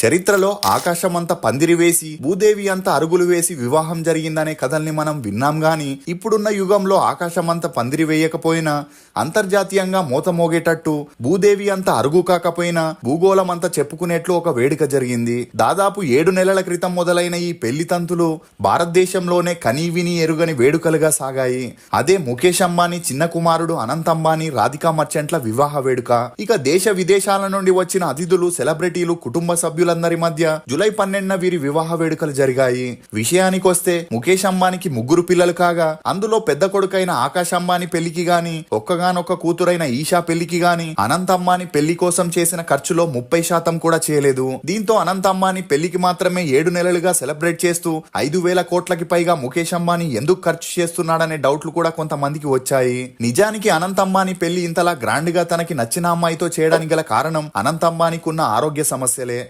చరిత్రలో ఆకాశమంత పందిరి వేసి భూదేవి అంత అరుగులు వేసి వివాహం జరిగిందనే కథల్ని మనం విన్నాం గాని ఇప్పుడున్న యుగంలో ఆకాశమంత పందిరి వేయకపోయినా అంతర్జాతీయంగా మోతమోగేటట్టు భూదేవి అంత అరుగు కాకపోయినా భూగోళం అంతా చెప్పుకునేట్లు ఒక వేడుక జరిగింది. దాదాపు 7 నెలల క్రితం మొదలైన ఈ పెళ్లి తంతులు భారతదేశంలోనే కనీవిని ఎరుగని వేడుకలుగా సాగాయి. అదే ముఖేష్ అంబానీ చిన్న కుమారుడు అనంత్ అంబానీ రాధికా మర్చెంట్ల వివాహ వేడుక. ఇక దేశ విదేశాల నుండి వచ్చిన అతిథులు, సెలబ్రిటీలు, కుటుంబ సభ్యులందరి మధ్య జూలై 12న వీరి వివాహ వేడుకలు జరిగాయి. విషయానికొస్తే ముఖేష్ అంబానీకి 3 పిల్లలు కాగా అందులో పెద్ద కొడుకైన ఆకాష్ అంబానీ పెళ్లికి గాని ఒక్కగానొక్క కూతురైన ఈషా పెళ్లికి గాని అనంత్ అంబానీ పెళ్లి కోసం చేసిన ఖర్చులో 30% కూడా చేయలేదు. దీంతో అనంత్ అంబానీ పెళ్లికి మాత్రమే 7 నెలలుగా సెలబ్రేట్ చేస్తూ 5,000 కోట్లకి పైగా ముఖేష్ అంబానీ ఎందుకు ఖర్చు చేస్తున్నాడనే డౌట్లు కూడా కొంతమందికి వచ్చాయి. నిజానికి అనంత్ అంబానీ పెళ్లి ఇంతలా గ్రాండ్ గా తనకి నచ్చిన అమ్మాయితో చేయడానికి గల కారణం అనంత్ అంబానీకి ఉన్న ఆరోగ్య సమస్యలే.